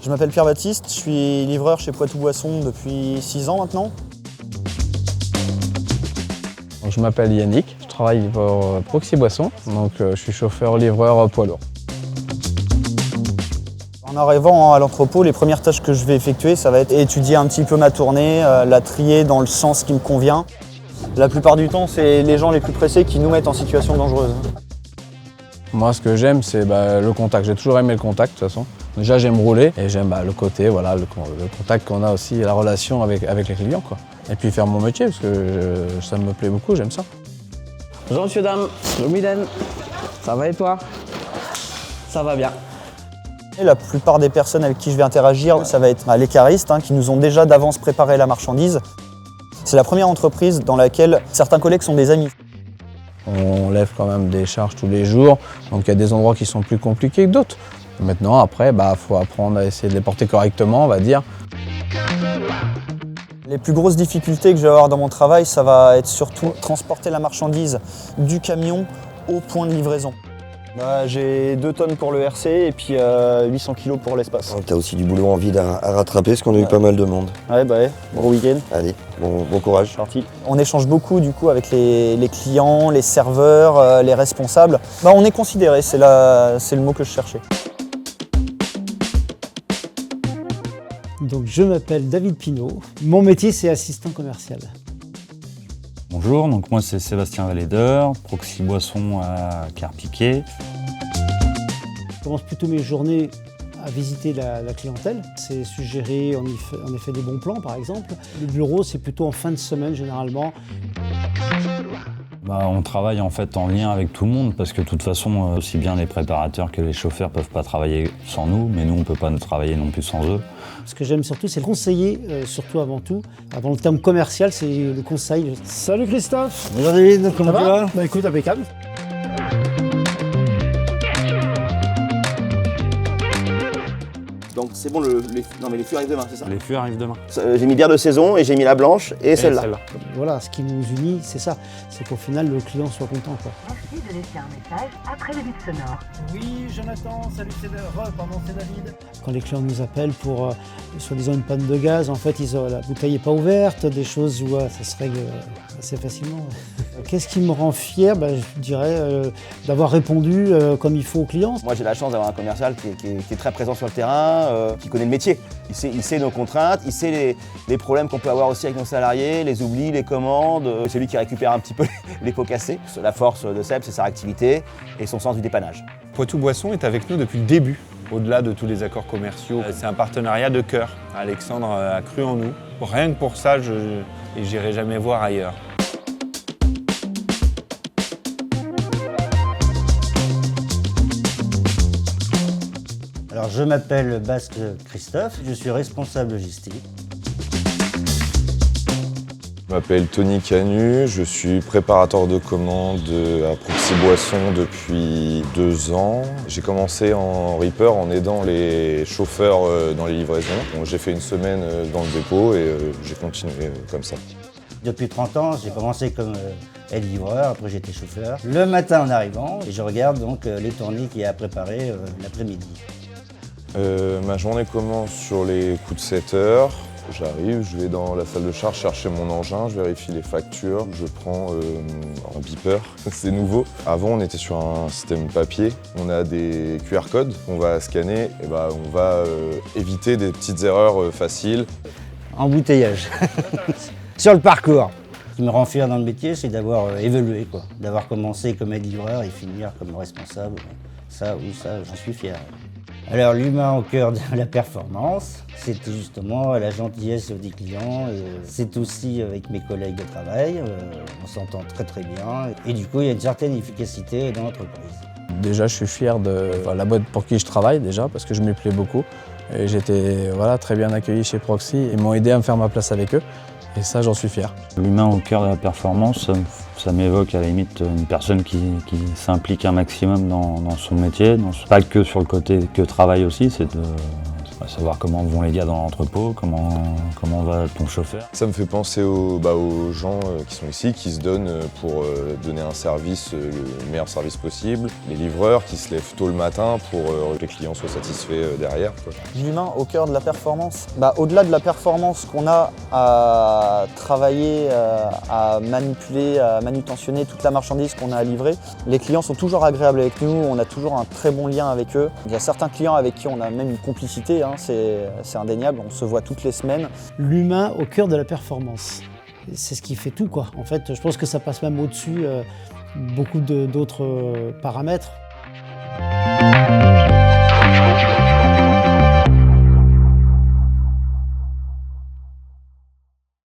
Je m'appelle Pierre Baptiste, je suis livreur chez Poitou Boissons depuis 6 ans maintenant. Donc, je m'appelle Yannick, je travaille pour Proxy Boissons, donc je suis chauffeur-livreur poids lourd. En arrivant à l'entrepôt, les premières tâches que je vais effectuer, ça va être étudier un petit peu ma tournée, la trier dans le sens qui me convient. La plupart du temps, c'est les gens les plus pressés qui nous mettent en situation dangereuse. Moi, ce que j'aime, c'est le contact. J'ai toujours aimé le contact, de toute façon. Déjà, j'aime rouler et j'aime le côté, voilà, le contact qu'on a aussi, la relation avec les clients, quoi. Et puis faire mon métier, parce que ça me plaît beaucoup, j'aime ça. Bonjour monsieur, dame, bonjour Mylène. Ça va et toi? Ça va bien. Et la plupart des personnes avec qui je vais interagir, ça va être les caristes qui nous ont déjà d'avance préparé la marchandise. C'est la première entreprise dans laquelle certains collègues sont des amis. On lève quand même des charges tous les jours, donc il y a des endroits qui sont plus compliqués que d'autres. Maintenant, après, faut apprendre à essayer de les porter correctement, on va dire. Les plus grosses difficultés que je vais avoir dans mon travail, ça va être surtout transporter la marchandise du camion au point de livraison. J'ai 2 tonnes pour le RC et puis 800 kg pour l'espace. T'as aussi du boulot en vide à rattraper parce qu'on a eu pas mal de monde. Ouais, bon week-end. Allez, bon courage. Parti. On échange beaucoup du coup avec les clients, les serveurs, les responsables. On est considéré, c'est le mot que je cherchais. Donc, je m'appelle David Pinault. Mon métier, c'est assistant commercial. Bonjour, donc moi c'est Sébastien Valédeur, Proxy Boissons à Carpiquet. Je commence plutôt mes journées à visiter la clientèle. C'est suggérer, on y fait des bons plans par exemple. Le bureau, c'est plutôt en fin de semaine généralement. On travaille en fait en lien avec tout le monde parce que de toute façon, aussi bien les préparateurs que les chauffeurs ne peuvent pas travailler sans nous, mais nous on ne peut pas travailler non plus sans eux. Ce que j'aime surtout, c'est le conseiller, surtout avant tout. Avant le terme commercial, c'est le conseil. Salut Christophe. Bonjour David, comment tu vas? Écoute, impeccable. Donc c'est bon, les fûts arrivent demain, c'est ça? Les fûts arrivent demain. J'ai mis bière de saison et j'ai mis la blanche et celle-là. Voilà, ce qui nous unit, c'est ça. C'est qu'au final, le client soit content, quoi. Merci de laisser un message après le bip sonore. Oui, Jonathan, salut, c'est David. Quand les clients nous appellent pour, soi-disant, une panne de gaz, en fait, la bouteille n'est pas ouverte, des choses où ça se règle assez facilement. Qu'est-ce qui me rend fier? Je dirais d'avoir répondu comme il faut aux clients. Moi j'ai la chance d'avoir un commercial qui est très présent sur le terrain, qui connaît le métier. Il sait nos contraintes, il sait les problèmes qu'on peut avoir aussi avec nos salariés, les oublis, les commandes. C'est lui qui récupère un petit peu les pots cassés. La force de Seb, c'est sa réactivité et son sens du dépannage. Poitou Boissons est avec nous depuis le début, au-delà de tous les accords commerciaux. C'est un partenariat de cœur. Alexandre a cru en nous. Rien que pour ça, je n'irai jamais voir ailleurs. Alors, je m'appelle Basque Christophe, je suis responsable logistique. Je m'appelle Tony Canu, je suis préparateur de commandes à Proxy Boissons depuis 2 ans. J'ai commencé en Reaper en aidant les chauffeurs dans les livraisons. J'ai fait une semaine dans le dépôt et j'ai continué comme ça. Depuis 30 ans, j'ai commencé comme aide-livreur, après j'étais chauffeur. Le matin en arrivant, et je regarde donc les tournées qu'il y a à préparer l'après-midi. Ma journée commence sur les coups de 7 heures. J'arrive, je vais dans la salle de charge chercher mon engin, je vérifie les factures, je prends un beeper, c'est nouveau. Avant on était sur un système papier, on a des QR codes qu'on va scanner et on va éviter des petites erreurs faciles. Embouteillage, sur le parcours. Ce qui me rend fier dans le métier, c'est d'avoir évolué, d'avoir commencé comme aide-livreur et finir comme responsable. Ça, oui, ça, j'en suis fier. Alors l'humain au cœur de la performance, c'est justement la gentillesse des clients, c'est aussi avec mes collègues de travail, on s'entend très très bien et du coup il y a une certaine efficacité dans l'entreprise. Déjà, je suis fier de la boîte pour qui je travaille déjà, parce que je m'y plais beaucoup. Et j'étais très bien accueilli chez Proxy, ils m'ont aidé à me faire ma place avec eux. Et ça, j'en suis fier. L'humain au cœur de la performance, ça m'évoque à la limite une personne qui s'implique un maximum dans son métier. Pas que sur le côté que travail aussi, c'est Savoir comment vont les gars dans l'entrepôt, comment va ton chauffeur. Ça me fait penser aux gens qui sont ici, qui se donnent pour donner un service, le meilleur service possible. Les livreurs qui se lèvent tôt le matin pour que les clients soient satisfaits derrière, quoi. L'humain au cœur de la performance. Au-delà de la performance qu'on a à travailler, à manipuler, à manutentionner toute la marchandise qu'on a à livrer, les clients sont toujours agréables avec nous, on a toujours un très bon lien avec eux. Il y a certains clients avec qui on a même une complicité, hein, c'est indéniable, on se voit toutes les semaines. L'humain au cœur de la performance. C'est ce qui fait tout, quoi. En fait, je pense que ça passe même au-dessus beaucoup d'autres paramètres.